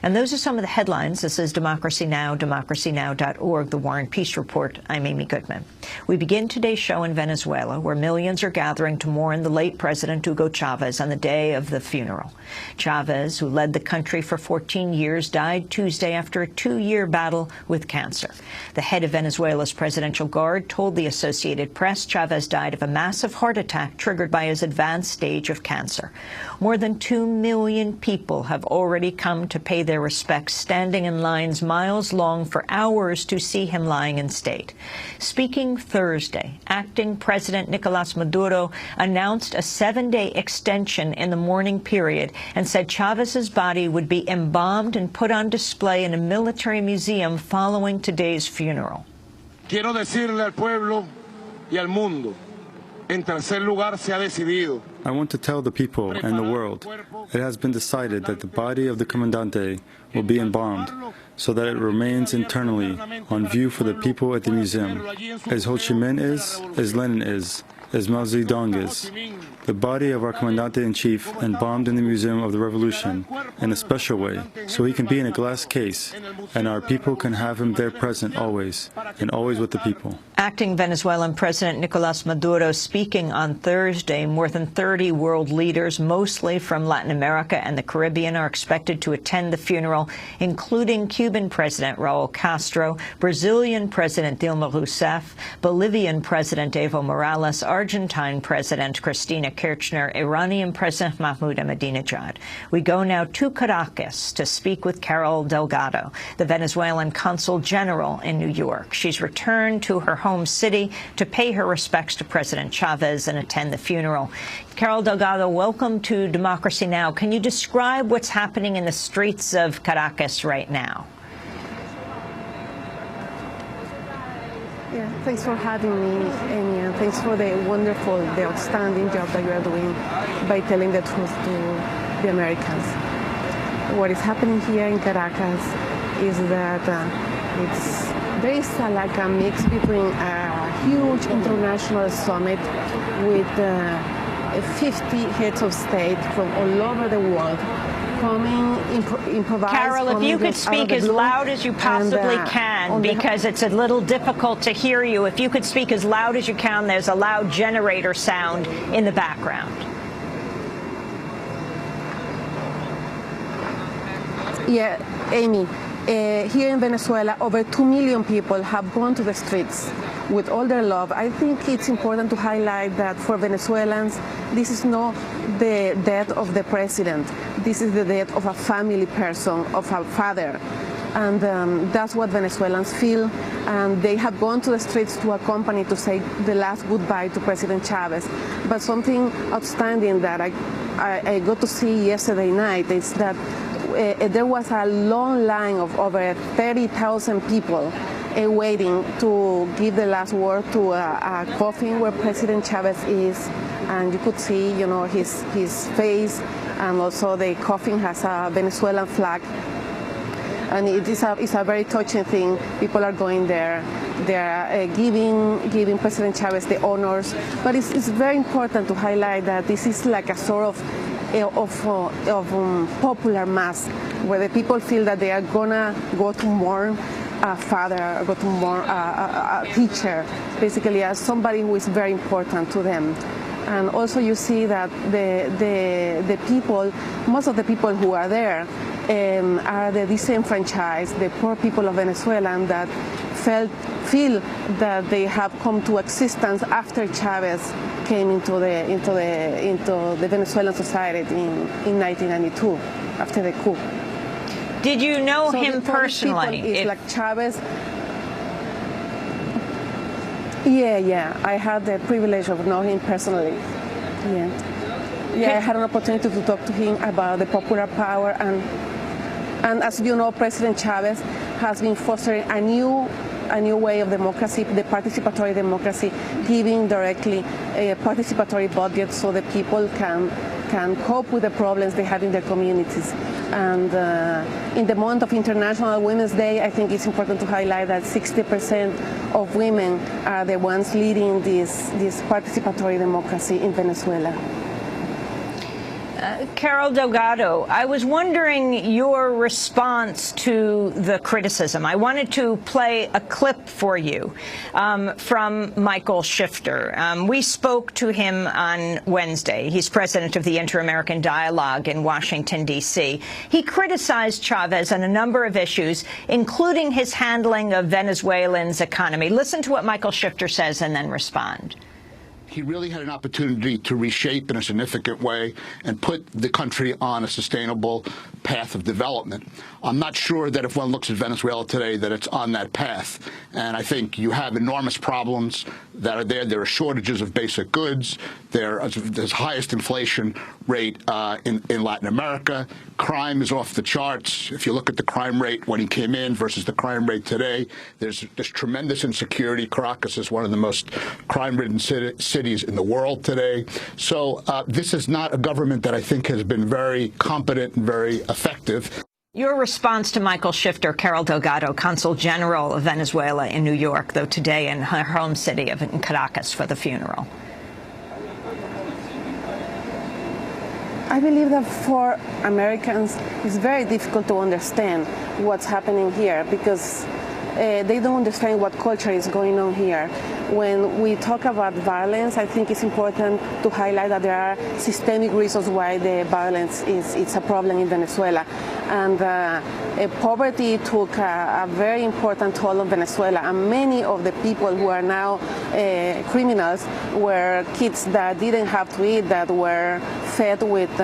And those are some of the headlines. This is Democracy Now!, democracynow.org, The War and Peace Report. I'm Amy Goodman. We begin today's show in Venezuela, where millions are gathering to mourn the late President Hugo Chávez on the day of the funeral. Chávez, who led the country for 14 years, died Tuesday after a 2-year battle with cancer. The head of Venezuela's presidential guard told the Associated Press Chávez died of a massive heart attack triggered by his advanced stage of cancer. More than 2 million people have already come to pay their respects, standing in lines miles long for hours to see him lying in state. Speaking Thursday, acting President Nicolás Maduro announced a 7-day extension in the mourning period and said Chávez's body would be embalmed and put on display in a military museum following today's funeral. Quiero decirle al pueblo y al mundo, en tercer lugar se ha decidido. I want to tell the people and the world, it has been decided that the body of the Comandante will be embalmed so that it remains internally on view for the people at the museum, as Ho Chi Minh is, as Lenin is, as Mao Zedong is. The body of our Commandante-in-Chief embalmed in the Museum of the Revolution in a special way, so he can be in a glass case, and our people can have him there present always, and always with the people. Acting Venezuelan President Nicolás Maduro speaking on Thursday. More than 30 world leaders, mostly from Latin America and the Caribbean, are expected to attend the funeral, including Cuban President Raúl Castro, Brazilian President Dilma Rousseff, Bolivian President Evo Morales, Argentine President Cristina Kirchner, Iranian President Mahmoud Ahmadinejad. We go now to Caracas to speak with Carol Delgado, the Venezuelan Consul General in New York. She's returned to her home city to pay her respects to President Chavez and attend the funeral. Carol Delgado, welcome to Democracy Now! Can you describe what's happening in the streets of Caracas right now? Yeah, thanks for having me, Amy, and thanks for the wonderful, the outstanding job that you are doing by telling the truth to the Americans. What is happening here in Caracas is that there is like a mix between a huge international summit with 50 heads of state from all over the world coming, improvise. Carol, if you could speak as loud as you possibly can, because it's a little difficult to hear you. If you could speak as loud as you can, there's a loud generator sound in the background. Yeah, Amy, here in Venezuela, over 2 million people have gone to the streets with all their love. I think it's important to highlight that for Venezuelans, this is not the death of the president. This is the death of a family person, of a father. And that's what Venezuelans feel. And they have gone to the streets to accompany, to say the last goodbye to President Chavez. But something outstanding that I got to see yesterday night is that there was a long line of over 30,000 people waiting to give the last word to a coffin where President Chavez is, and you could see, you know, his face, and also the coffin has a Venezuelan flag, and it's a very touching thing. People are going there. They are giving President Chavez the honors, but it's very important to highlight that this is like a sort of popular mass where the people feel that they are gonna go to mourn a father, go to mourn a teacher, basically as somebody who is very important to them. And also you see that the people, most of the people who are there are the disenfranchised, the poor people of Venezuela, and that feel that they have come to existence after Chavez came into the Venezuelan society in 1992 after the coup. Did you know him personally? It's like Chavez. Yeah. I had the privilege of knowing him personally. Yeah, I had an opportunity to talk to him about the popular power, and as you know, President Chavez has been fostering a new way of democracy, the participatory democracy, giving directly a participatory budget so that people can cope with the problems they have in their communities. And in the month of International Women's Day, I think it's important to highlight that 60% of women are the ones leading this participatory democracy in Venezuela. Carol Delgado, I was wondering your response to the criticism. I wanted to play a clip for you from Michael Shifter. We spoke to him on Wednesday. He's president of the Inter-American Dialogue in Washington, D.C. He criticized Chavez on a number of issues, including his handling of Venezuelan's economy. Listen to what Michael Shifter says and then respond. He really had an opportunity to reshape in a significant way and put the country on a sustainable path of development. I'm not sure that if one looks at Venezuela today that it's on that path. And I think you have enormous problems that are there. There are shortages of basic goods. There's highest inflation rate in Latin America. Crime is off the charts. If you look at the crime rate when he came in versus the crime rate today, there's tremendous insecurity. Caracas is one of the most crime-ridden cities in the world today. So this is not a government that I think has been very competent and very effective. Your response to Michael Shifter, Carol Delgado, Consul General of Venezuela in New York, though today in her home city of Caracas for the funeral. I believe that for Americans, it's very difficult to understand what's happening here because they don't understand what culture is going on here. When we talk about violence, I think it's important to highlight that there are systemic reasons why the violence is a problem in Venezuela. And poverty took a very important toll on Venezuela. And many of the people who are now criminals were kids that didn't have to eat, that were fed with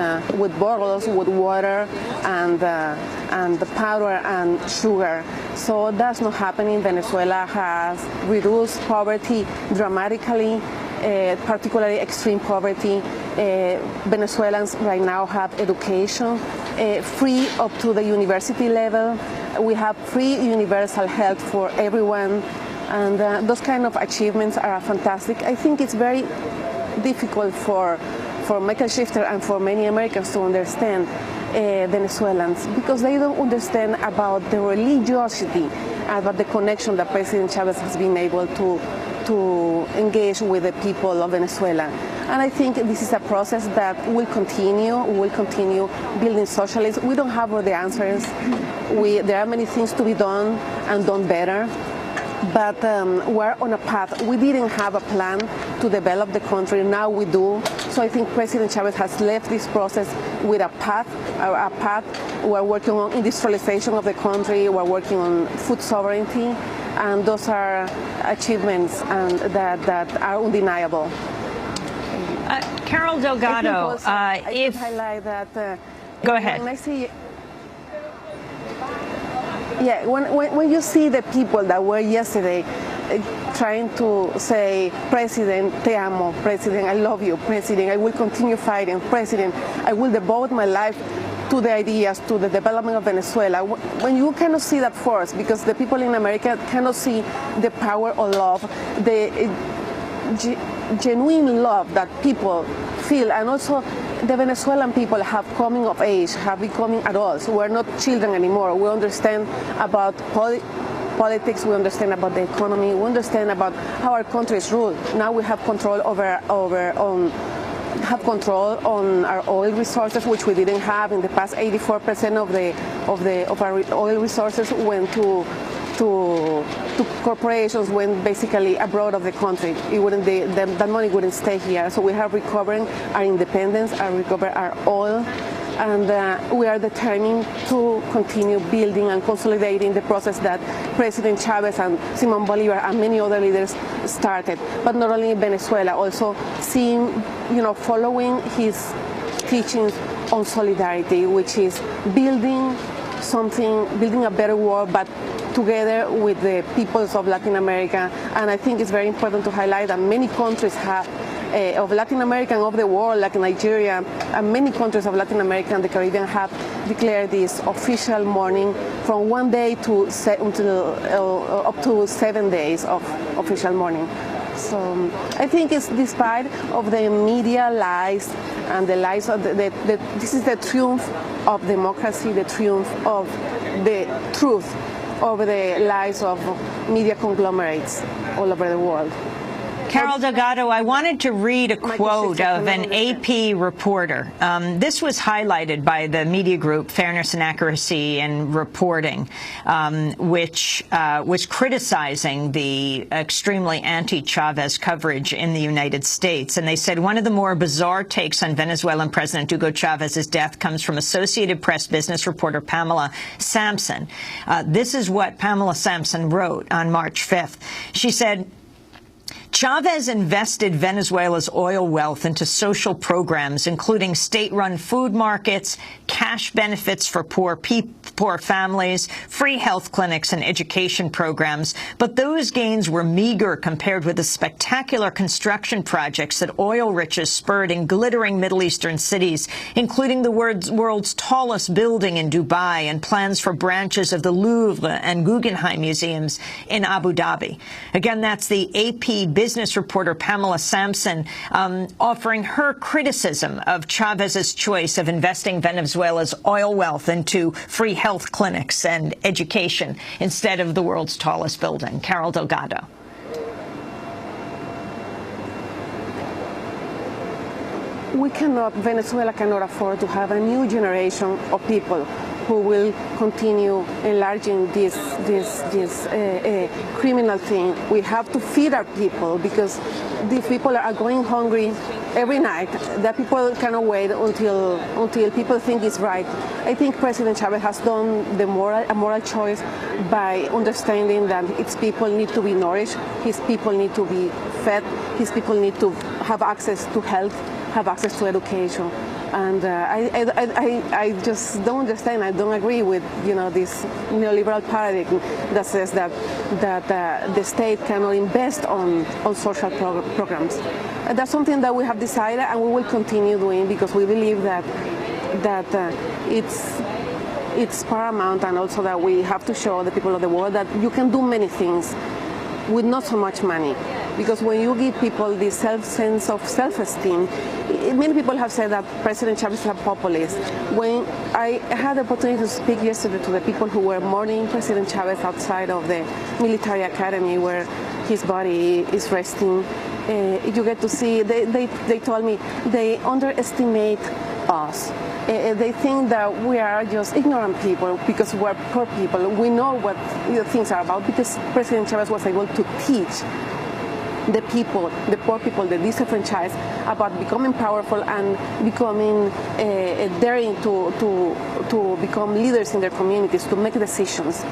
bottles, with water, and powder and sugar. So that's not happening. Venezuela has reduced poverty dramatically, particularly extreme poverty. Venezuelans right now have education, free up to the university level. We have free universal health for everyone, and those kind of achievements are fantastic. I think it's very difficult for Michael Shifter and for many Americans to understand Venezuelans because they don't understand about the religiosity, about the connection that President Chavez has been able to engage with the people of Venezuela. And I think this is a process that will continue. We will continue building socialism. We don't have all the answers. There are many things to be done and done better. But we're on a path. We didn't have a plan to develop the country. Now we do. So I think President Chavez has left this process with a path. We're working on industrialization of the country. We're working on food sovereignty. And those are achievements that are undeniable. Carol Delgado, I highlight that. Go ahead. When I see, when you see the people that were yesterday trying to say, President, te amo, President, I love you, President, I will continue fighting, President, I will devote my life to the ideas, to the development of Venezuela. When you cannot see that force, because the people in America cannot see the power of love, the genuine love that people feel, and also the Venezuelan people have coming of age, have becoming adults. We're not children anymore. We understand about politics, we understand about the economy, we understand about how our country is ruled. Now we have control on our oil resources, which we didn't have in the past. 84% of our oil resources went to corporations, went basically abroad of the country. That money wouldn't stay here. So we have recovering our independence, recover our oil, and we are determined to continue building and consolidating the process that President Chavez and Simon Bolivar and many other leaders started. But not only in Venezuela, also following his teachings on solidarity, which is building a better world, but together with the peoples of Latin America. And I think it's very important to highlight that many countries of Latin America and of the world, like Nigeria, and many countries of Latin America and the Caribbean have declared this official mourning from 1 day up to 7 days of official mourning. So I think it's despite of the media lies and the lies of this is the triumph of democracy, the triumph of the truth over the lies of media conglomerates all over the world. Carol Delgado, I wanted to read a quote of an AP reporter. This was highlighted by the media group Fairness and Accuracy in Reporting, which was criticizing the extremely anti-Chavez coverage in the United States. And they said one of the more bizarre takes on Venezuelan President Hugo Chávez's death comes from Associated Press business reporter Pamela Sampson. This is what Pamela Sampson wrote on March 5th. She said, Chavez invested Venezuela's oil wealth into social programs, including state-run food markets, cash benefits for poor families, free health clinics, and education programs. But those gains were meager compared with the spectacular construction projects that oil riches spurred in glittering Middle Eastern cities, including the world's tallest building in Dubai and plans for branches of the Louvre and Guggenheim museums in Abu Dhabi. Again, that's the AP business reporter Pamela Sampson offering her criticism of Chavez's choice of investing Venezuela's oil wealth into free health clinics and education instead of the world's tallest building. Carol Delgado. Venezuela cannot afford to have a new generation of people who will continue enlarging this criminal thing. We have to feed our people because these people are going hungry every night. That people cannot wait until people think it's right. I think President Chavez has done a moral choice by understanding that its people need to be nourished, his people need to be fed, his people need to have access to health, have access to education. And I just don't understand. I don't agree with this neoliberal paradigm that says that the state cannot invest on social programs. That's something that we have decided and we will continue doing because we believe that it's paramount, and also that we have to show the people of the world that you can do many things with not so much money. Because when you give people this sense of self-esteem, many people have said that President Chavez is a populist. When I had the opportunity to speak yesterday to the people who were mourning President Chavez outside of the military academy where his body is resting, you get to see, they told me they underestimate us. They think that we are just ignorant people because we're poor people. We know what things are about because President Chavez was able to teach the people, the poor people, the disenfranchised, about becoming powerful and becoming daring to become leaders in their communities, to make decisions.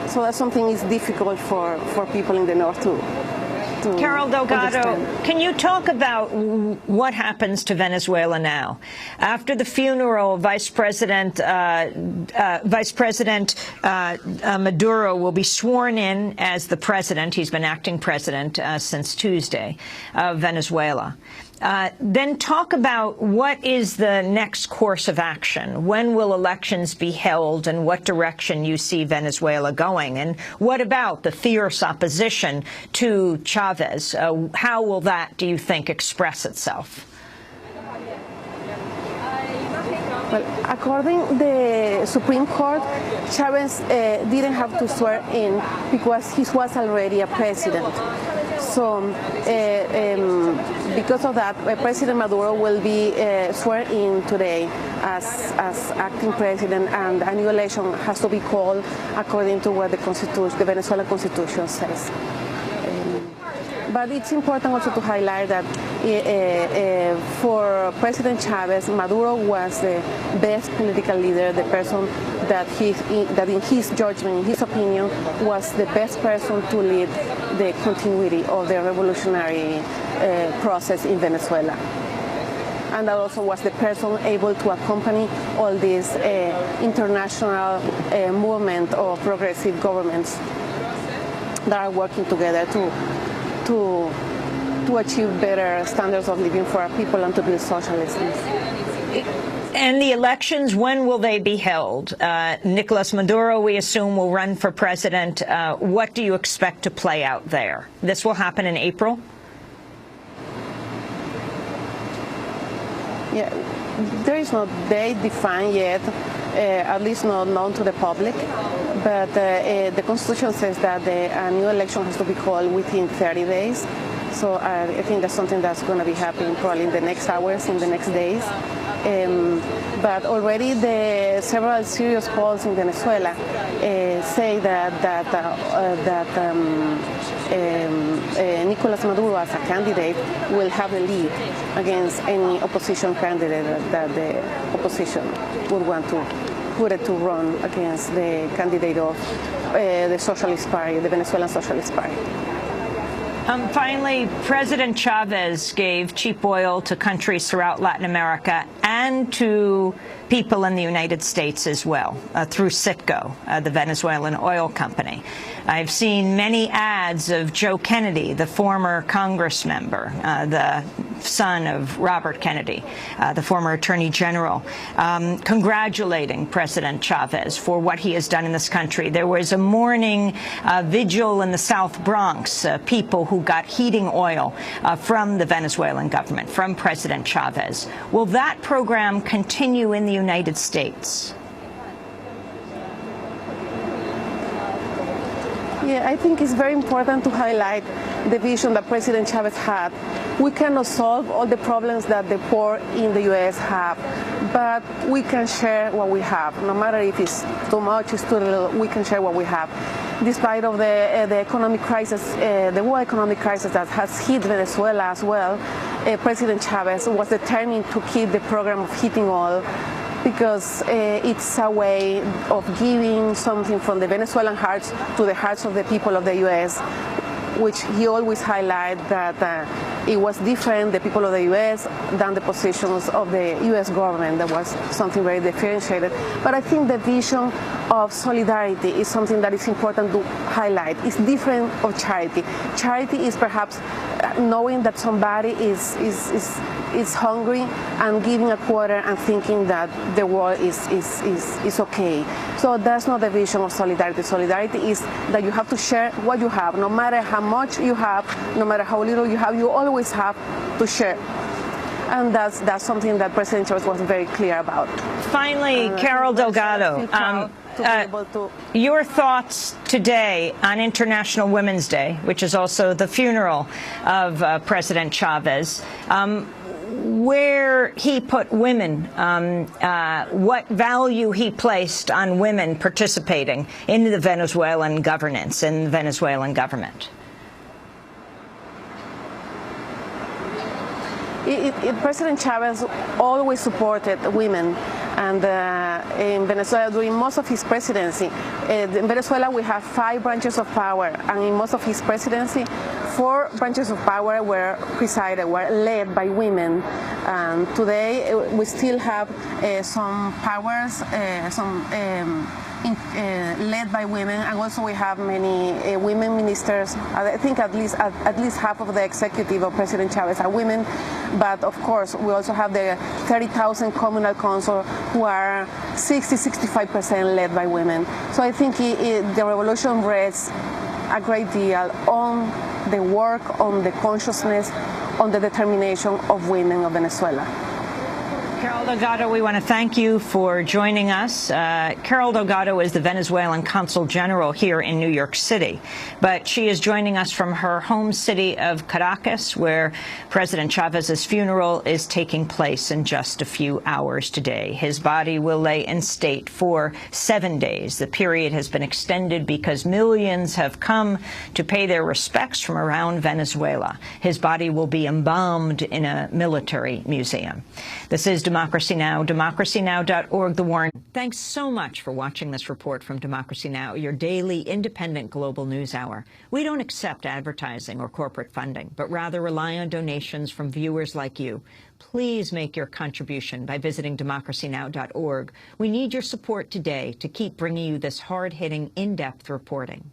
So that's something is difficult for people in the North to Carol Delgado, understand. Can you talk about what happens to Venezuela now? After the funeral, Vice President Maduro will be sworn in as the president. He's been acting president since Tuesday of Venezuela. Then talk about what is the next course of action. When will elections be held and what direction you see Venezuela going? And what about the fierce opposition to Chavez? How will that, do you think, express itself? Well, according to the Supreme Court, Chavez didn't have to swear in because he was already a president. So because of that, President Maduro will be sworn in today as acting president, and a new election has to be called according to what the Venezuelan Constitution says. But it's important also to highlight that for President Chavez, Maduro was the best political leader, the person that in his judgment, in his opinion, was the best person to lead the continuity of the revolutionary process in Venezuela. And that also was the person able to accompany all this international movement of progressive governments that are working together to achieve better standards of living for our people and to build socialism. And the elections, when will they be held? Nicolas Maduro, we assume, will run for president. What do you expect to play out there? This will happen in April? Yeah, there is no date defined yet, at least not known to the public. But the Constitution says that a new election has to be called within 30 days. So I think that's something that's going to be happening probably in the next hours, in the next days. But already several serious polls in Venezuela say that Nicolas Maduro as a candidate will have a lead against any opposition candidate that the opposition would want to put it to run against the candidate of the Socialist Party, the Venezuelan Socialist Party. Finally, President Chavez gave cheap oil to countries throughout Latin America and to people in the United States as well, through Citgo, the Venezuelan oil company. I've seen many ads of Joe Kennedy, the former Congress member, the son of Robert Kennedy, the former Attorney General, congratulating President Chavez for what he has done in this country. There was a morning vigil in the South Bronx, people who got heating oil from the Venezuelan government, from President Chavez. Will that program continue in the United States? Yeah, I think it's very important to highlight the vision that President Chavez had. We cannot solve all the problems that the poor in the U.S. have, but we can share what we have. No matter if it's too much, it's too little, we can share what we have. Despite of the economic crisis, the world economic crisis that has hit Venezuela as well, President Chavez was determined to keep the program of heating oil because it's a way of giving something from the Venezuelan hearts to the hearts of the people of the U.S., which he always highlighted that it was different, the people of the U.S., than the positions of the U.S. government. That was something very differentiated. But I think the vision of solidarity is something that is important to highlight. It's different of charity. Charity is perhaps knowing that somebody is hungry and giving a quarter and thinking that the world is okay. So that's not the vision of solidarity. Solidarity is that you have to share what you have. No matter how much you have, no matter how little you have, you always have to share. And that's something that President Chavez was very clear about. Finally, Carol Delgado, your thoughts today on International Women's Day, which is also the funeral of President Chavez, where he put women, what value he placed on women participating in the Venezuelan governance and the Venezuelan government. President Chavez always supported women, and in Venezuela, during most of his presidency, in Venezuela we have 5 branches of power, and in most of his presidency, 4 branches of power were led by women. And today we still have some powers, led by women, and also we have many women ministers. I think at least half of the executive of President Chavez are women, but of course we also have the 30,000 communal council who are 65% led by women. So I think the revolution rests a great deal on the work, on the consciousness, on the determination of women of Venezuela. Carol Delgado, we want to thank you for joining us. Carol Delgado is the Venezuelan Consul General here in New York City, but she is joining us from her home city of Caracas, where President Chavez's funeral is taking place in just a few hours today. His body will lay in state for 7 days. The period has been extended because millions have come to pay their respects from around Venezuela. His body will be embalmed in a military museum. This is Democracy Now!, democracynow.org, The Warren. Thanks so much for watching this report from Democracy Now!, your daily independent global news hour. We don't accept advertising or corporate funding, but rather rely on donations from viewers like you. Please make your contribution by visiting democracynow.org. We need your support today to keep bringing you this hard-hitting, in-depth reporting.